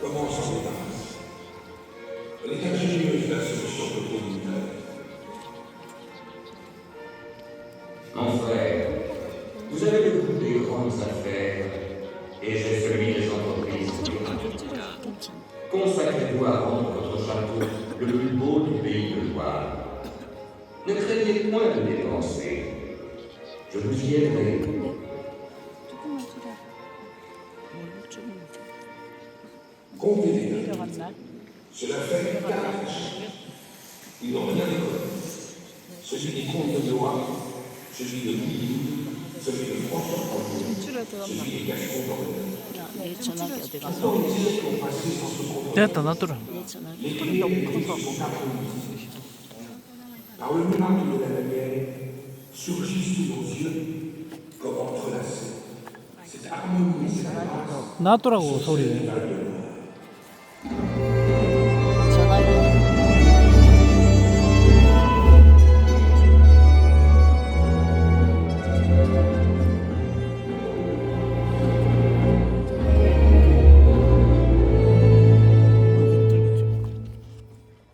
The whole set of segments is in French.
Comment s'en débarrasser? Elle est ingénieuse, la solution que vous nous donnez. Mon frère, vous avez le goût des grandes affaires et j'ai celui des entreprises durables. Consacrez-vous à rendre votre château le plus beau du pays de Loire. Ne craignez point de dépenser. Je vous y aiderai. 조금만 소리야. 조금. Comptez les deux. 내려갔나? Cela fait 4 arches. Ils n'ont rien décoré. Celui des comtes de Loire, celui de Louis, celui de François-Antoine, celui des Gascons d'Orléans. 내 전화기 어디 갔어? Dans les siècles qui ont passé sans se produire, 됐다 놔둬라. 내 전화기. les 소리 너무 criers 커서. sont harmonisés. Par le miracle de la lumière, surgit sous nos yeux, comme entrelacés. Cette harmonie et cette grâce, 놔두라고 소리. 전화기.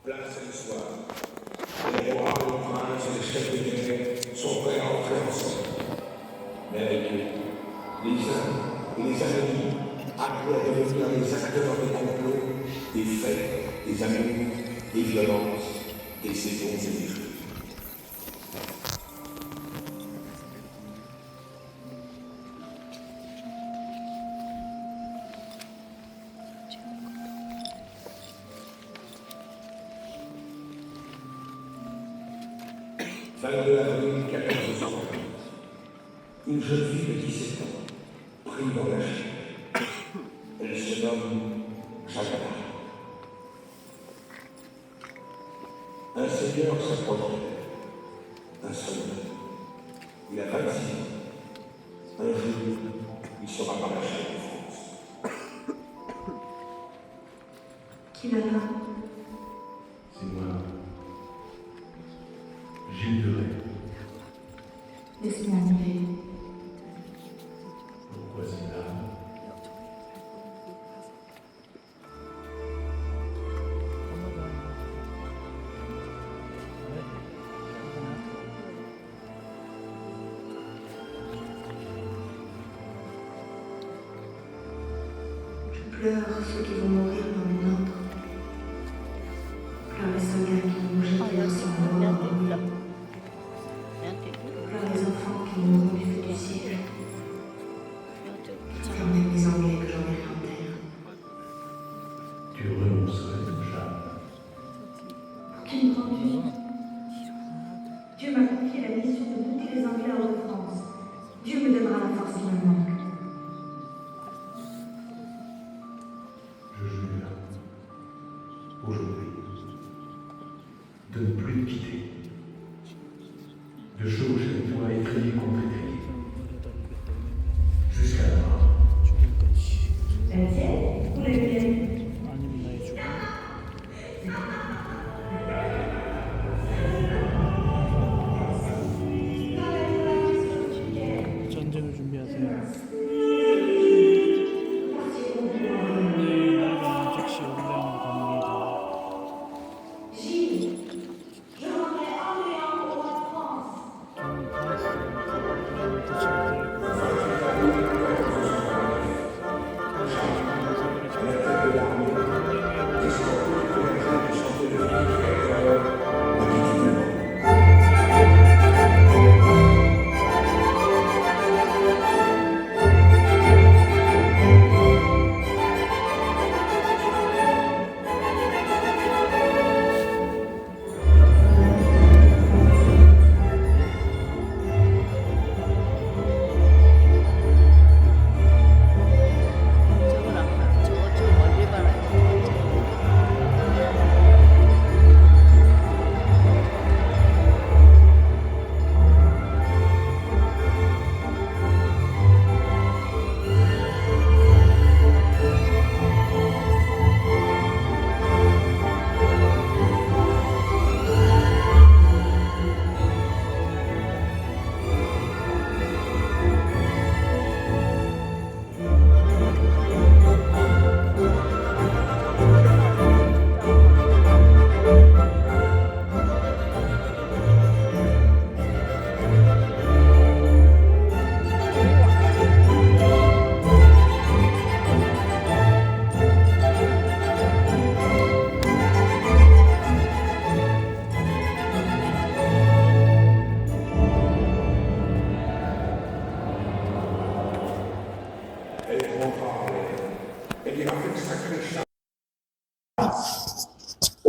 Place ce soir. Les rois, les princes et les chefs de guerre sont prêts à entrer en scène. Mais avec eux, les hommes et les amis, appelés à devenir les acteurs des complots, des faits, des amours, des violences, des saisons et des jeux. Fin de avril 1400. Une jeune fille de 17 ans, prise dans la chair. Elle se nomme Jacques. Un seigneur s'approche d'elle. Un soldat. Il a 26 ans. Un jour, il sera par la chair de France. Qui l'a là? C'est moi. J'ignorais. Laisse-moi arriver. Pourquoi c'est là? Je pleure ceux qui vont mourir dans les nôtres. Pleure les soldats qui vont 아, jeter leur sang 여기 dehors. 내한테 있다. 내한테 있다. Pleure les enfants qui mourront du feu du siège. 내한테 Pleure 있잖아. même les Anglais que j'enverrai en terre. Tu renoncerais, Jeanne. Pour qu'une grande vie. Dieu m'a confié la mission de monter les Anglais hors de France. Dieu me donnera la force qui me manque. Je jure.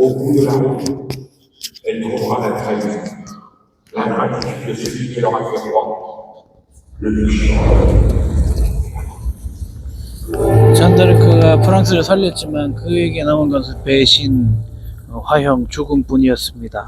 Au bout de la route, elle trouvera la trahison, la gratitude de celui qui leur a fait droit, le luxe. 잔다르크가 프랑스를 살렸지만 그에게 남은 것은 배신, 화형, 죽음뿐이었습니다.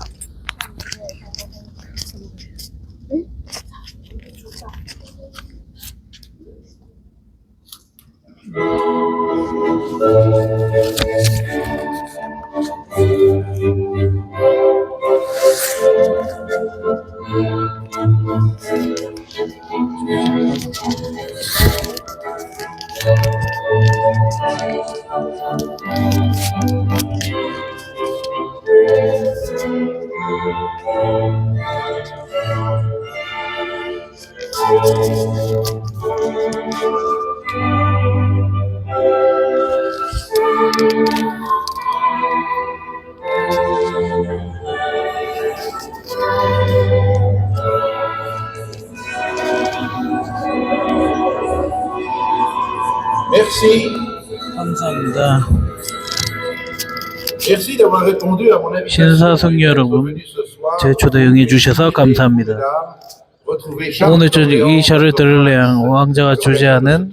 Merci. 감사합니다. Merci d'avoir répondu à mon invitation. 신사숙 여러분, 제 초대 응해주셔서 감사합니다. 오늘 저녁 이 샤를 들레앙 왕자가 주재하는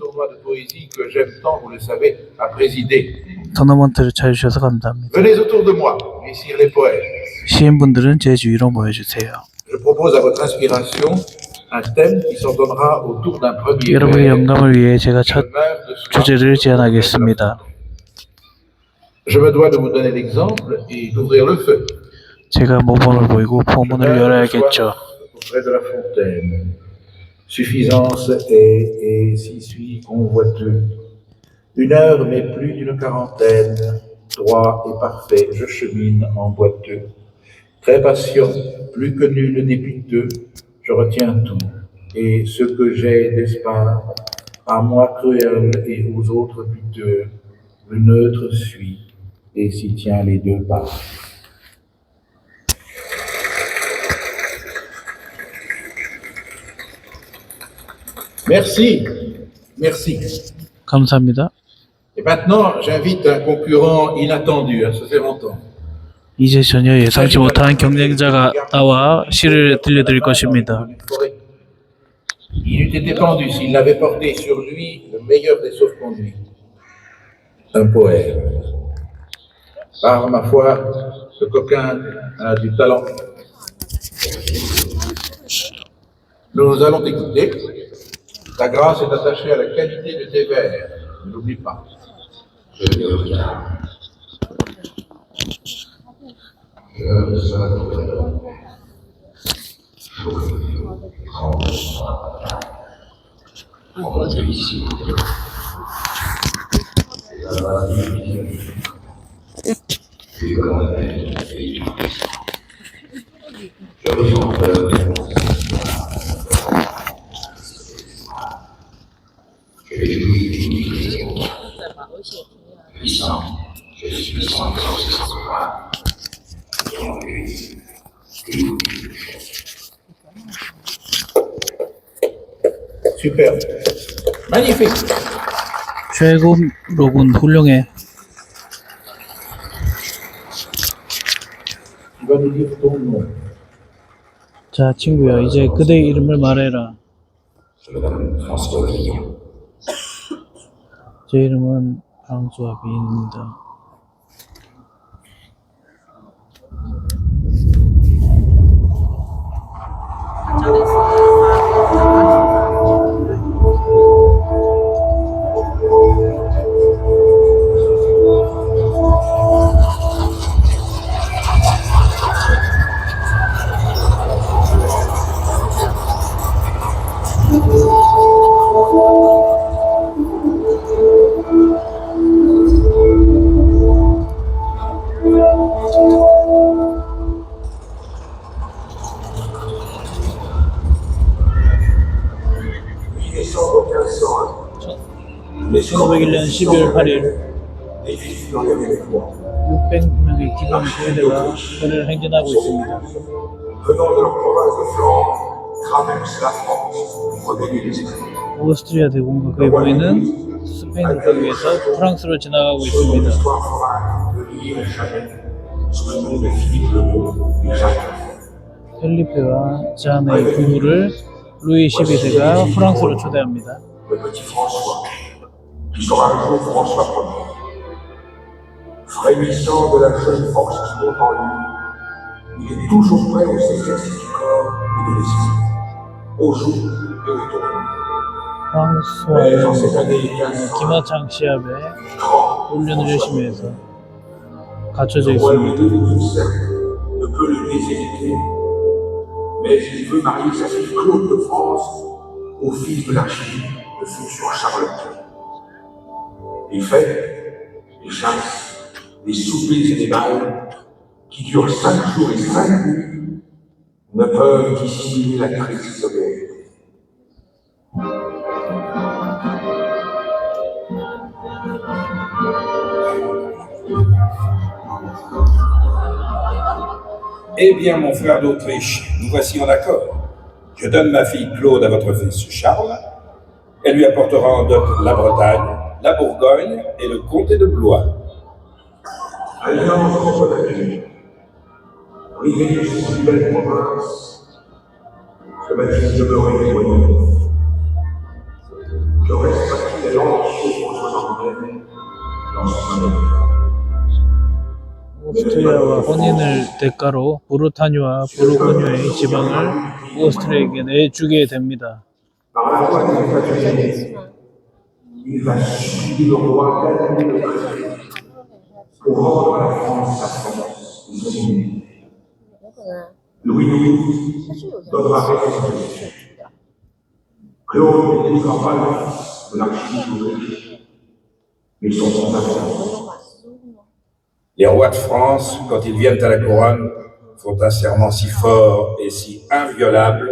토너먼트를 찾아주셔서 감사합니다. Venez autour de moi, messieurs les poètes. 시인분들은 제 주위로 모여주세요. Je propose à votre inspiration un thème qui s'ordonnera autour d'un premier 여러분의 vers. 영감을 위해 제가 첫 주제를 제안하겠습니다. Je me dois de vous donner l'exemple et d'ouvrir le feu. 제가 모범을 보이고 포문을 열어야겠죠. Auprès de la fontaine. Suffisance est, et si suis convoiteux. 1 heure mais plus d'une quarantaine. Droit et parfait, je chemine en boiteux. Très patient, plus que nul n'est piteux. Je retiens tout, et ce que j'ai d'espoir, à moi cruel et aux autres piteux, le neutre suit et s'y tient les deux pas. Merci, merci. 감사합니다. Et maintenant, j'invite un concurrent inattendu à se faire entendre. 이제 전혀 예상치 못한 경쟁자가 나와 시를 들려드릴 것입니다. Il eût été pendu s'il n'avait porté sur lui le meilleur des sauf-conduits, un poème. Par ma foi, ce coquin a du talent. Nous allons t'écouter. Ta grâce est attachée à la qualité de tes vers. Ne l'oublie pas. Je te regarde. Je ne serai pas rentre ici. Tu connais, je ressens peur. Je jouis puissant, je suis sans savoir. Superbe. Magnifique. 최고 로군 훌륭해. Tu vas nous dire ton nom. 자, 친구야, 이제 그대의 이름을 말해라. 제 이름은 프랑스와 비인입니다. 네, 1901년 12월 8일 600명의 기본 부대가 거리를 행진하고 있습니다. 오스트리아 대공과 그의 부인은 스페인 국경 위에서 프랑스로 지나가고 있습니다. sous le nom de Philippe le Bon et Jacques. 펠리페와 자네의 부부를 루이 12세가 프랑스로 초대합니다. Le petit François, qui sera un jour François Ier. Frémissant de la jeune force qui monte en lui, il est toujours prêt aux exercices du corps et de l'esprit, au jour et au tournoi. Mais dans cette année 김하창 시합에 grand, 훈련을 열심히 해서 갖춰져 le royaume 있습니다. de Bruxelles ne peut le déshériter, mais il veut marier sa fille Claude de France au fils de l'archiduc, le futur Charles Quint. Les fêtes, les chasses, les soupers et les balles, qui durent 5 jours et 5 nuits, ne peuvent dissimuler la crise de guerre. Eh bien, mon frère d'Autriche, nous voici en accord. Je donne ma fille Claude à votre fils Charles. Elle lui apportera en dot la Bretagne, la Bourgogne et le comté de Blois. Alliance contre la vie, privée de ces si belles provinces, je m'attise de me éloigner. Je reste parti des langues pour François dans son nom. 오스트리아와 혼인을 대가로 브루타뉴와 부르고뉴의 지방을 오스트리아에게 내주게 됩니다. Par la voix de Catherine, il va supplier le roi d'annuler le traité pour rendre à la France sa France et son unité. Louis XII donnera raison. Claude ne délivrera pas le fils de l'archiduc d'Autriche, mais son fondateur. Les rois de France, quand ils viennent à la couronne, font un serment si fort et si inviolable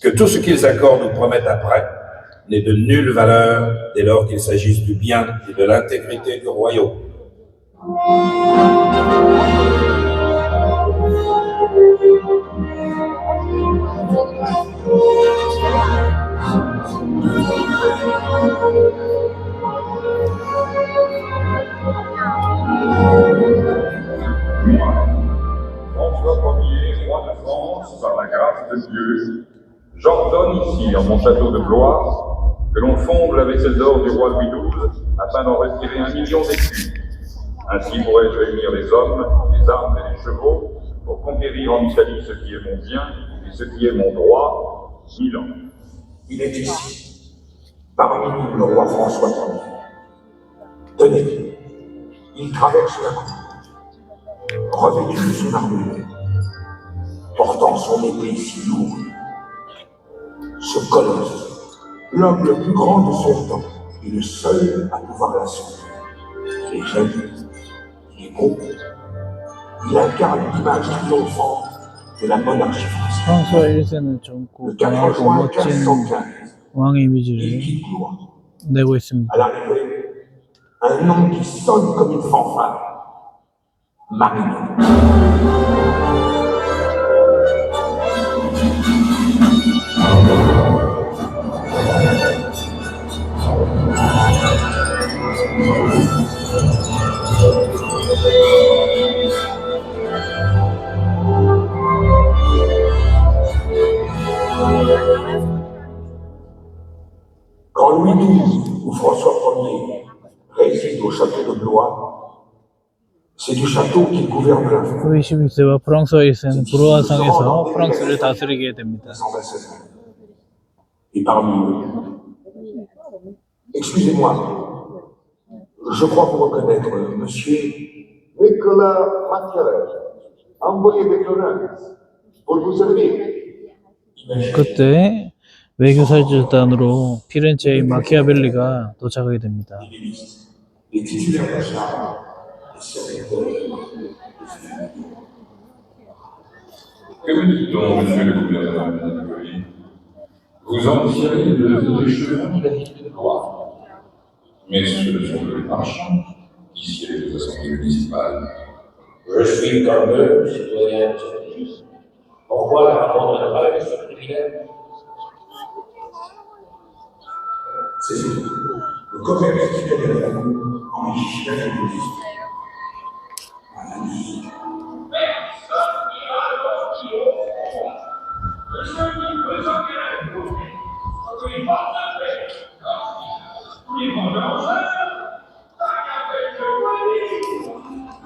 que tout ce qu'ils accordent ou promettent après n'est de nulle valeur dès lors qu'il s'agisse du bien et de l'intégrité du royaume. François Ier, roi de France, par la grâce de Dieu, j'ordonne ici, en mon château de Blois, que l'on fonde la vaisselle d'or du roi Louis XII afin d'en retirer 1 million d'écus. Ainsi pourrais-je réunir les hommes, les armes et les chevaux pour conquérir en Italie ce qui est mon bien et ce qui est mon droit, Milan. Il est ici, parmi nous, le roi François Ier. Tenez, il traverse la cour, revêtu de son armure, portant son épée si lourde. Ce colosse, l'homme le plus grand de son temps, est le seul à pouvoir l'assommer. Il est jeune, il est beau, il incarne l'image triomphante de la monarchie française. 프랑스와 1세는 젊고 Le 4 강하고 juin 멋진 1515, 왕의 il 이미지를 quitte Blois. 내고 있습니다. À l'arrivée, un nom qui sonne comme une fanfare. Marignan. Quand Louis XII ou François Ier réside au château de Blois, c'est du château qu'il gouverne la France. 루이 12세와 프랑스와 1세는 브루아상에서 프랑스를 다스리게 됩니다. 126 ans. Et parmi eux, excusez-moi, je crois vous reconnaître, monsieur Nicolas Machiavel, envoyé de Florence, pour vous servir. 그때 외교사절단으로 피렌체의 마키아벨리가 도착하게 됩니다. les titulaires de Charles, les serviteurs. Que me dit-on, monsieur le gouverneur de Napoléon? Vous ambitionnez de devenir chevalier de la ville de Blois. Mais ce ne sont que les marchands qui siègent aux assemblées municipales. Je suis comme eux, citoyen de ce pays. Pourquoi leur abandonnerais-je ce privilège? C'est le commerce qui gagne la famille enrichit la communauté. Un ami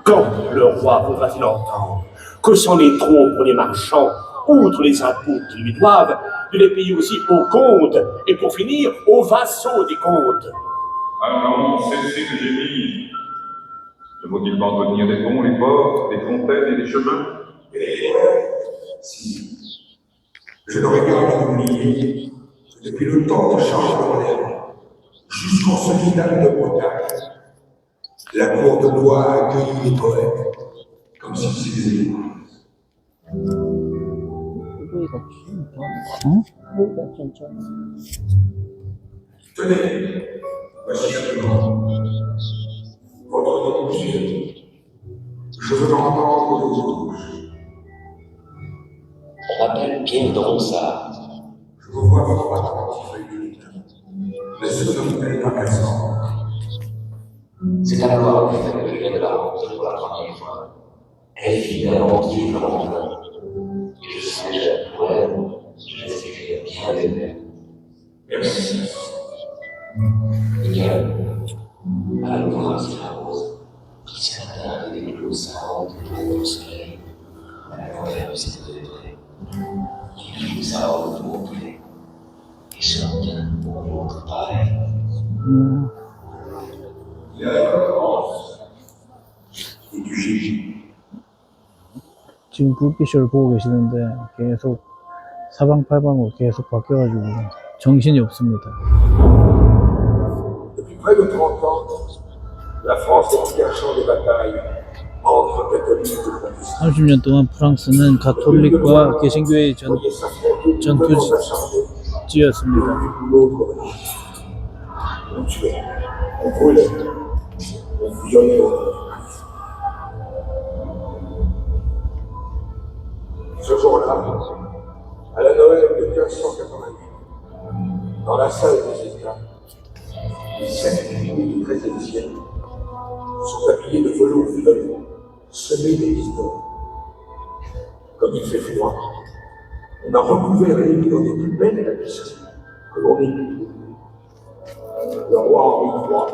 Quand le roi voudra-t-il entendre que c'en est trop pour les marchands, outre les impôts qu'ils lui doivent, de les payer aussi aux comtes, et pour finir, aux vassaux des comtes? Maintenant, cessez de gémir. Ne faut-il pas entretenir des ponts, les ports, des fontaines et des chemins? Si. Je n'aurais pas oublié que depuis le temps de Charles Corneille, jusqu'en ce vidame de Bretagne, la cour de Blois a accueilli les poètes comme si c'était des époux. Tenez, voici simplement votre nom, monsieur. Je veux l'entendre de vos bouches. On m'appelle Pierre de Ronsard. Je vous vois votre attentif, mais ce n'est pas passant. C'est à Loire en fait que je viens de la rencontrer pour la première fois. Elle est fidèlement qui me l'envoie. Et je sais déjà pour elle, je vais écrire bien des vers. Merci. Michael, à la grâce de la rose, qui s'atteint avec des clous savantes pour le soleil, à la converse de ses degrés, qui nous a rencontrés, et chacun pour l'autre pareil. Il y a la conférence et du Gigi. 지금 불빛을 보고 계시는데 계속 사방팔방으로 계속 바뀌어가지고 정신이 없습니다. Depuis près de 30 ans, la France est un champ de bataille entre catholiques et protestants. 30년 동안 프랑스는 가톨릭과 개신교의 전투지였습니다. On tuait, on brûlait, on violait au monde. Ce jour-là, à la Noël de 1588, dans la salle des États, les 7 piliers du XIIIe siècle sont habillés de velours violet, semés d'églises d'or. Comme il fait froid, on a recouvert les murs des plus belles tapisseries que l'on ait pu. Le roi Henri III,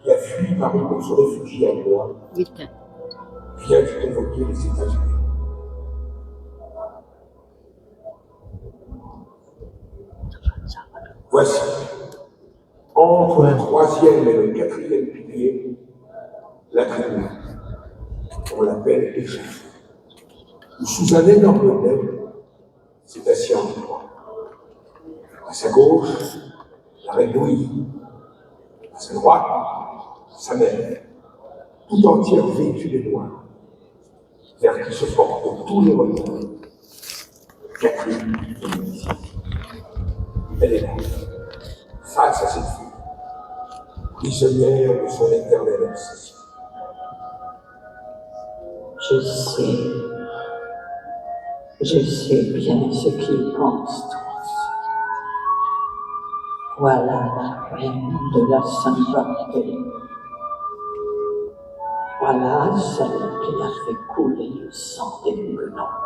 qui a fui Paris pour se réfugier à Blois, vient de convoquer les États-Unis. Voici, entre le 3e et le 4e pilier, la tribune. On l'appelle échafaud. Sous un énorme dôme, c'est assis Henri III. À sa gauche, la reine Louise. À sa droite, sa mère, tout entière vêtue de noir, vers qui se portent tous les regards. Catherine est ici. Elle est là, face à cette fille, prisonnière de son éternelle obsession. Je sais bien ce qu'ils pensent tous. Voilà la reine de la Sainte-Barthélemy. Voilà celle qui a fait couler le sang des Huguenots.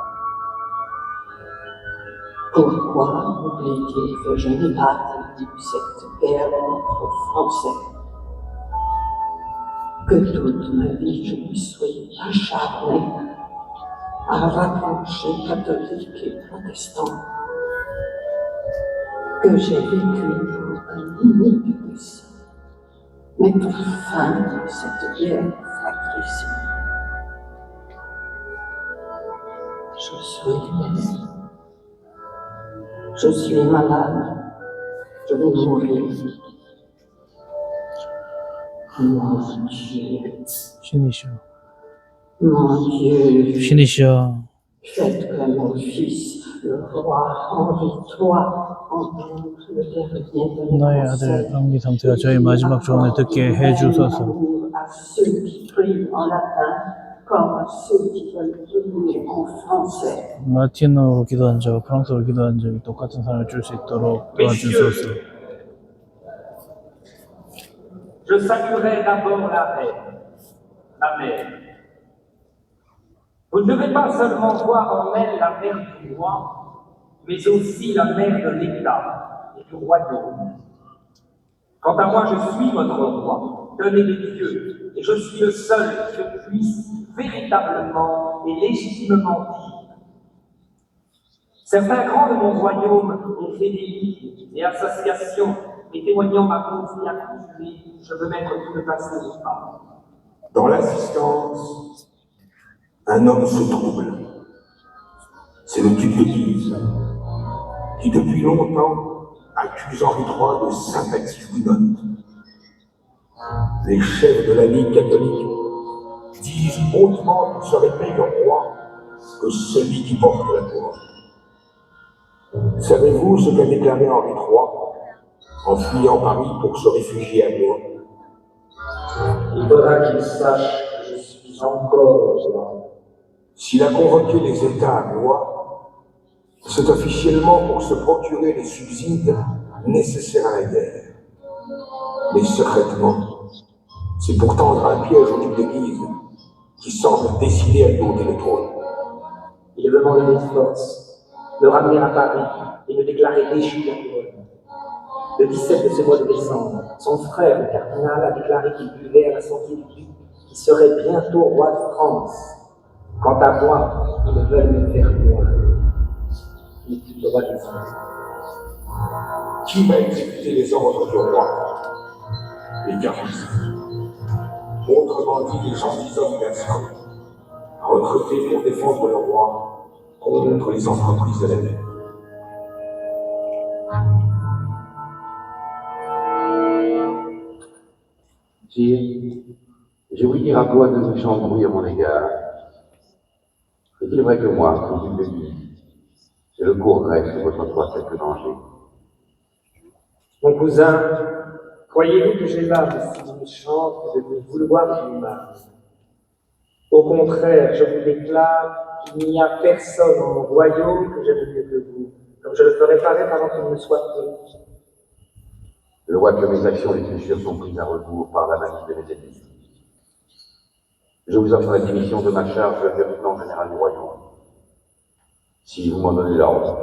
Pourquoi oublie-t-il que je n'ai pas perdu cette guerre contre Français? Que toute ma vie je me suis acharnée à rapprocher catholiques et protestants, que j'ai vécu pour un unique dessein, mettre fin à cette guerre fratricide. Je suis mère. Je suis malade, je vais mourir. Mon Dieu. 신이시여. Mon Dieu. 신이시여. Faites que mon fils, le roi Henri III, entende le dernier de 나의 아들 감기 상태가 저희 마지막 조언을 듣게 해주소서. à ceux qui prient en latin comme à ceux qui veulent prier en français. 라틴어로 기도한 자와 프랑스어로 기도한 자에게 똑같은 사랑을 줄 수 있도록 도와주소서. Je saluerai d'abord la reine, la mère. Vous ne devez pas seulement voir en elle la mère du roi, mais aussi la mère de l'État et du royaume. Quant à moi, je suis votre roi, donné des dieux, Et je suis le seul qui puisse véritablement et légitimement dire. Certains grands de mon royaume ont fait des ligues et associations, et témoignant ma volonté à continuer, je veux mettre tout le passé au pas. Dans l'assistance, un homme se trouble. C'est le duc de Guise, qui depuis longtemps accuse Henri III de sympathie hugonote. Les chefs de la Ligue catholique disent hautement qu'il serait meilleur roi que celui qui porte la couronne. Savez-vous ce qu'a déclaré Henri III en fuyant Paris pour se réfugier à Blois? Il faudra qu'il sache que je suis encore roi. S'il a convoqué les États à Blois, c'est officiellement pour se procurer les subsides nécessaires à la guerre. Mais secrètement, c'est pour tendre un piège au duc de Guise, qui semble décidé à lui ôter le trône. Il veut m'enlever de force, me ramener à Paris et me déclarer déchu de la couronne. Le 17 de ce mois de décembre, son frère, le cardinal, a déclaré qu'il buvait à la santé du duc, qui serait bientôt roi de France. Quant à moi, ils veulent me faire moi. Je ne suis plus le roi des Français. Qui va exécuter les ordres du roi? Les garnistes. Autrement dit, les gentilshommes gascons, recrutés pour défendre le roi contre les entreprises de la guerre. Sire, j'ai ouï dire à Blois de méchants bruits à mon égard. Est-il vrai que moi, comme duc de Guise, je le courrais sur votre toit quelque danger? Mon cousin, croyez-vous que j'ai l'âme si méchante de vous vouloir du mal? Au contraire, je vous déclare qu'il n'y a personne dans mon royaume que j'aime mieux que vous, comme je le ferai paraître avant qu'il ne soit fait. Je vois que mes actions les plus sûres sont prises à rebours par la manie de mes ennemis. Je vous offre la démission de ma charge de lieutenant général du royaume. Si vous m'en donnez l'ordre,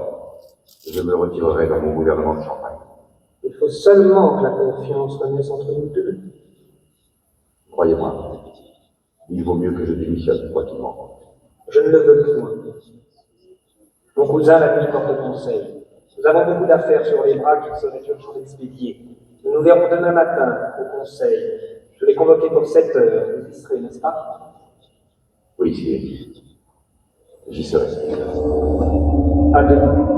je me retirerai dans mon gouvernement de Champagne. Il faut seulement que la confiance renaisse entre nous deux. Croyez-moi, il vaut mieux que je démissionne, quoi qu'il m'en coûte. Je ne le veux point. Mon cousin l'a mis porte conseil. Nous avons beaucoup d'affaires sur les bras qu'il serait urgent d'expédier. Nous nous verrons demain matin au conseil. Je l'ai convoqué pour 7 heures. Vous y serez, n'est-ce pas? Oui, sire. J'y serai. À demain.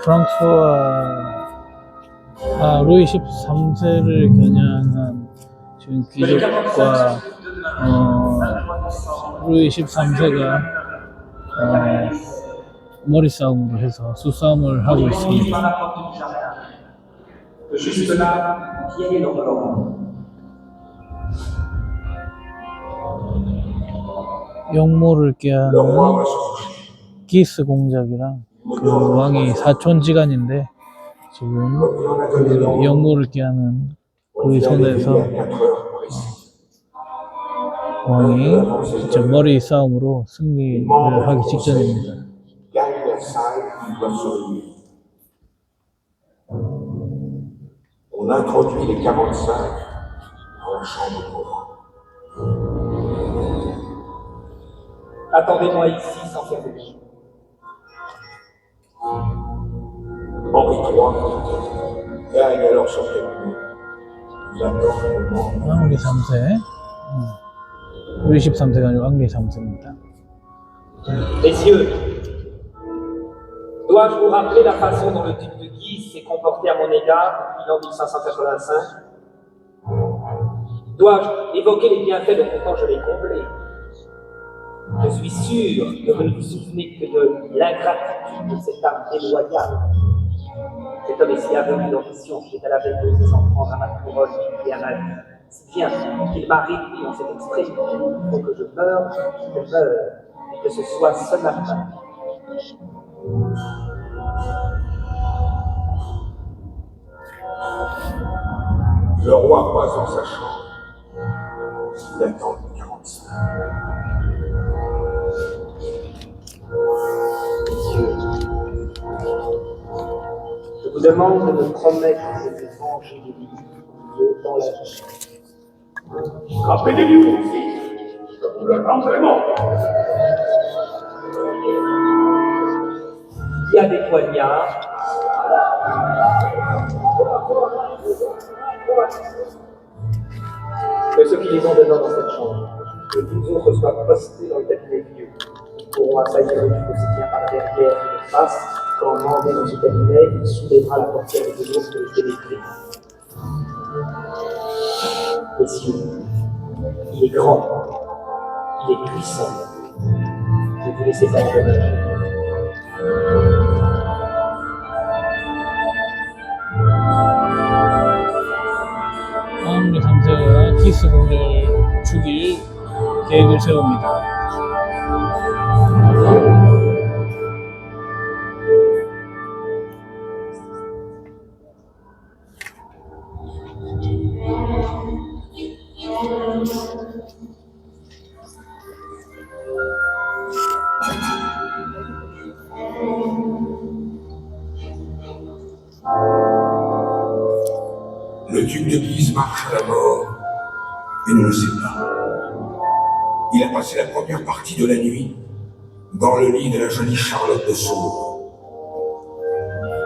프랑스와 루이 13세를 겨냥한 지금 귀족과 루이 13세가 머리 싸움으로 해서 수싸움을 하고 있습니다. Juste là, pieds dans l'ordre. 영모를 꾀하는 기스 공작이랑 그 왕이 사촌지간인데 지금 그 영모를 꾀하는 그 손에서 왕이 직접 머리 싸움으로 승리를 하기 직전입니다. On introduit les 45 en chambre de roi. Attendez-moi ici sans faire de bruit. Henri III gagne alors son cabinet. Nous attendons 앙리 3세 루이 13세가 아니고 앙리 3세입니다. Messieurs, dois-je vous rappeler la façon dont le duc de Guise s'est comporté à mon égard depuis l'an 1585? Dois-je évoquer les bienfaits dont pourtant je l'ai comblé? Je suis sûr que vous ne vous souvenez que de l'ingratitude de cette âme déloyale. Cet homme est si aveugle d'ambition qu'il est à la veille de s'en prendre à ma couronne et à ma vie, si bien qu'il m'a réduit en cette extrémité. Il faut que je meure, et que ce soit ce matin. Le roi passe dans sa chambre. Il attend le 45. vous demande de me promettre de me venger des livres dans la vie. Rappelez-lui, mon fils, je vous l'attends vraiment. Il y a des poignards. Que ceux qui les ont demeurent dans cette chambre, que 12 autres soient postés dans le cabinet vieux. Ils pourront assaillir le duc aussi bien par derrière que de face. Quand Mandé dans ce cabinet, il soulèvera la portière de l'autre que je vais l'écrire. Messieurs, il est grand, il est puissant. Je vous laisse faire dommage. 아무리 3세가 키스 공격을 죽일 계획을 세웁니다. Le duc de Guise marche à la mort et ne le sait pas. Il a passé la première partie de la nuit dans le lit de la jolie Charlotte de Saumur.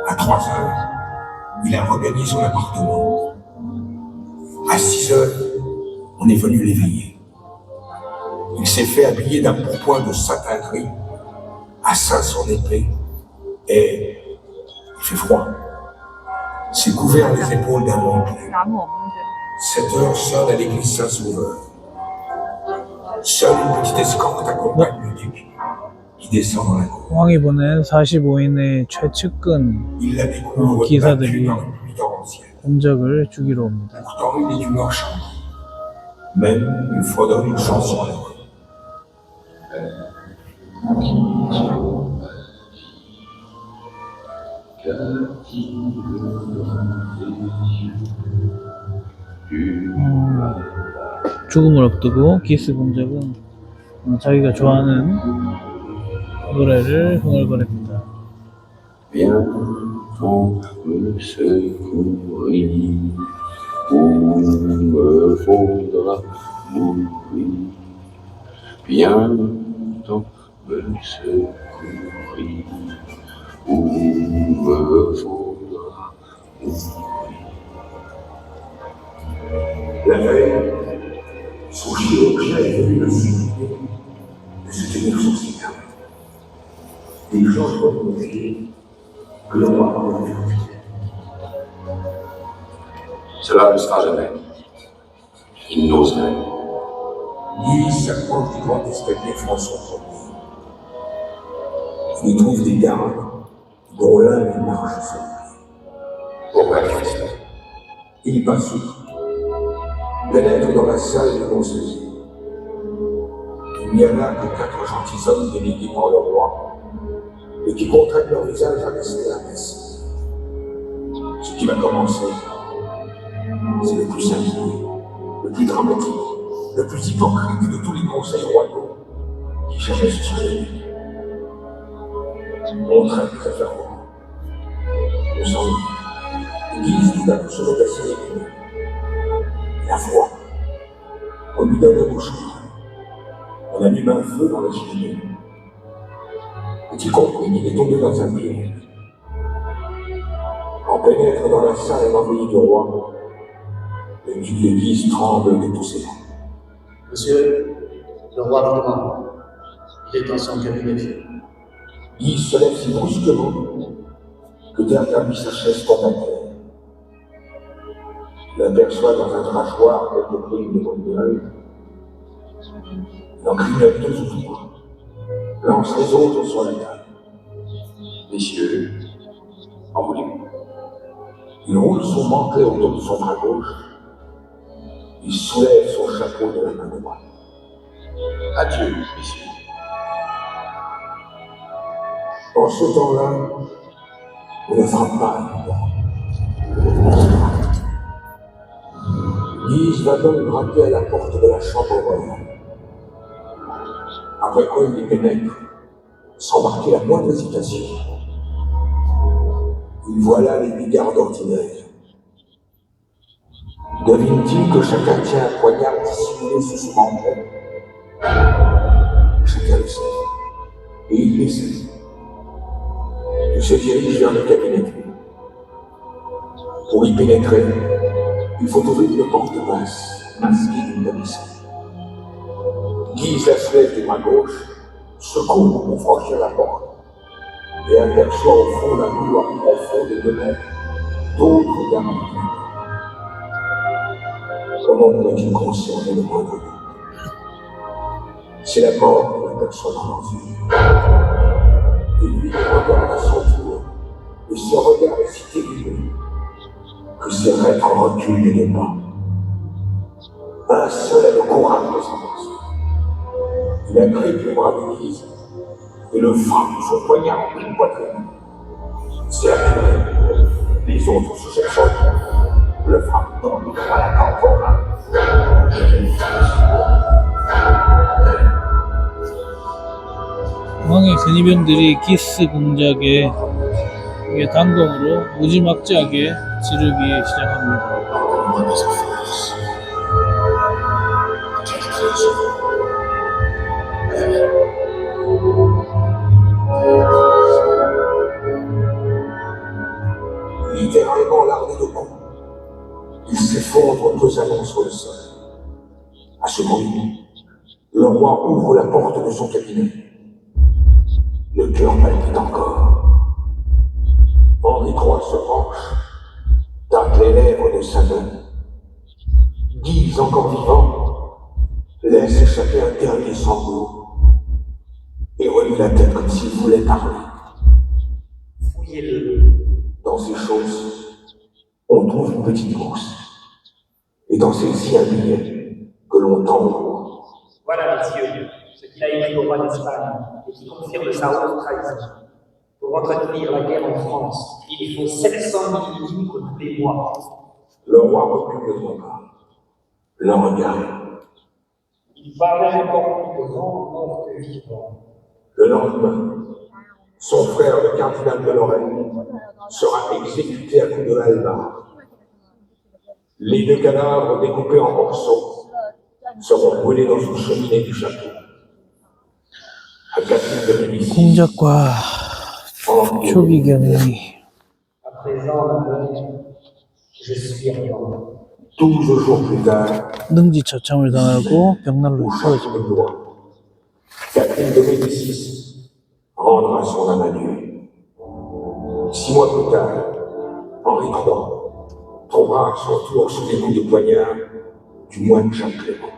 À 3 heures, il a regagné son appartement. À 6 heures, on est venu l'éveiller. Il s'est fait habiller d'un pourpoint de satin gris, assaint son épée, et il fait froid. S'est couvert les épaules d'un manteau. 7 heures sonne à l'église Saint-Sauveur. Seule une petite escorte accompagne le duc, qui descend dans la cour. 왕이 보낸 45인의 최측근 Il la découvre 기사들이 dans la pluie torrentielle. 공적을 죽이러 옵니다. Pourtant, il est d'humeur charmante. Même, il fredonne une chanson à la main. 죽음을 앞두고 기스 공작은 자기가 좋아하는 노래를 흥얼거립니다. Bientôt me secourir, ou me faudra mourir. Bientôt me secourir, ou me faudra mourir. La veille, son chirurgien est venu le supplier de se tenir sur ses gardes. Et il change de métier que le roi a enlevé. Cela ne sera jamais. Il n'oserait. Guise s'approche du grand escalier François Ier. Il y trouve des gardes dont l'un lui marche sur le pied. Pourquoi Christ? Il passe outre, pénètre dans la salle des conseillers. Il n'y a là que 4 gentilshommes délégués par le roi et qui contraignent leur visage à rester imbéciles. Ce qui va commencer, c'est le plus singulier, le plus dramatique, le plus hypocrite de tous les conseils royaux qui jamais se sont réunis. On traite très fermement. Le sang Guise tout à coup se met à s'éliminer. Il a froid. On lui donne un mouchoir. On allume un feu dans la cheminée. A-t-il compris qu'il est tombé dans un piège? On pénètre dans la salle et l'envoyé du roi. Le duc de Guise tremble de tous ses membres. Monsieur, le roi vous demande. Il est dans son cabinet. Guise se lève si brusquement que derrière lui sa chaise tombe à terre. Il aperçoit dans un crachoir quelques primes de bonne. Il en grignote 2 ou 3. Lance les autres sur la table. Messieurs, en voulez-vous? Il roule son mantelet autour de son bras gauche. Il soulève son chapeau de la main droite. Adieu, messieurs. En ce temps-là, on ne frappe pas à la porte. Guise va donc grimper à la porte de la chambre royale. Après quoi il y pénètre, sans marquer la moindre hésitation. Voilà les 8 gardes ordinaires. Devine-t-il que chacun tient un poignard dissimulé sous son manteau? Chacun le sait. Et il le sait. Il se dirige vers le cabinet. Pour y pénétrer, il faut ouvrir une porte basse, masquée d'une tapisserie. Guise la soulève du bras gauche, se court pour franchir la porte, et aperçoit au fond d'un couloir profond de 2 mètres d'autres gardes. Comment pourrait-il conserver le moindre doute? C'est la mort que la personne en yeux. Et lui regarde à son tour, et ce regard est si terrible que ses maîtres reculent de pas. Un seul a le courage de s'avancer. Il agrippe le bras de Guise et le frappe de son poignard en pleine poitrine. C'est accuré. Les autres se cherchent en lui. Le frappe dans le bras à la corps. 왕의 근위병들이 기스 공작에 단검으로 무지막지하게 지르기 시작합니다. Littéralement lardé de coups, il s'effondre pesamment sur le sol. À ce bruit, le roi ouvre la porte de son cabinet. Le cœur palpite encore. Henri III se penche, tâte les lèvres de sa main. Guise, encore vivant, laisse échapper un dernier sanglot et remue la tête comme s'il voulait parler. Fouillez-le. Dans ses chausses, on trouve une petite bourse, et dans celle-ci un billet que l'on tend au roi. Voilà, messieurs, ce qu'il a écrit au roi d'Espagne et qui confirme sa haute trahison. Pour entretenir la guerre en France, il faut 700 000 livres tous les mois. Le roi recule le combat, le regarde. Il parlait encore plus grand mort que vivant. Le lendemain, son frère, le cardinal de Lorraine, sera exécuté à coups de hallebarde. Les 2 cadavres découpés en morceaux seront brûlés dans une cheminée du château. 공작과 초기경이 À présent, je suis rien. 12 jours plus tard, 능지처참을 당하고 벽난로에 쓰러집니다. Catherine de Médicis rendra son âme à Dieu. 6 mois plus tard, Henri III tombera à son tour sous les coups de poignard du moine Jacques Clément.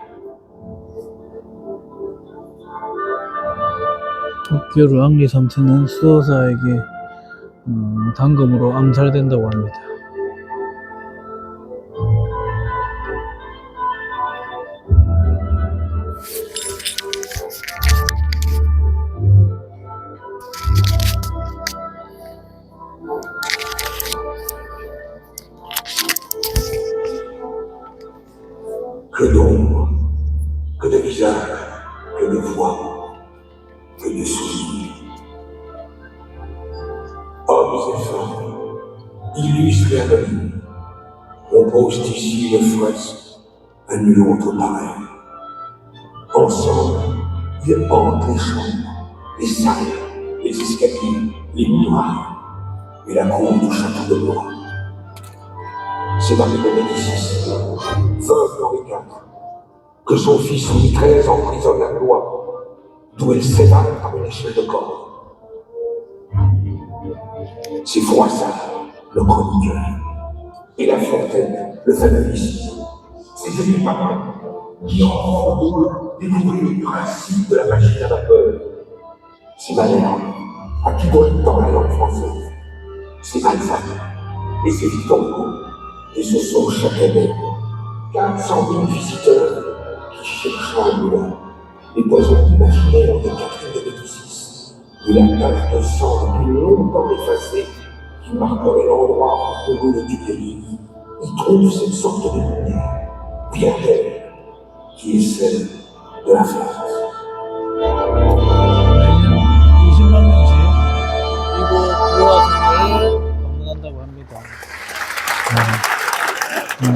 6개월 후 앙리 3세는 수호사에게 단검으로 암살된다고 합니다. Que d'ombre, que de visage, que de voix, que de souvenirs. Hommes et femmes, illustres et anonymes, composent ici une fresque à nul autre pareil. Ensemble, ils hantent les chambres, les salles, les escaliers, les murailles et la cour du château de Blois. C'est Marie de Médicis, veuve d'Henri IV, que son fils Louis XIII emprisonne à Blois, d'où elle s'évade par une échelle de corde. C'est Froissart, le chroniqueur, et La Fontaine, le fabuliste. C'est Émile Papin, qui en rôle découvrir le principe de la machine à vapeur. C'est Malherbe, à qui doit tant la langue française. C'est Balzac, et c'est Victor Hugo. Et ce sont chaque année 400 000 visiteurs qui cherchent un moulin les poisons imaginaires de Catherine de Médicis et la tache de sang depuis longtemps effacée qui marquerait l'endroit où courut le Tuileries. Ils trouvent cette sorte de lumière, bien belle, qui est celle de la France.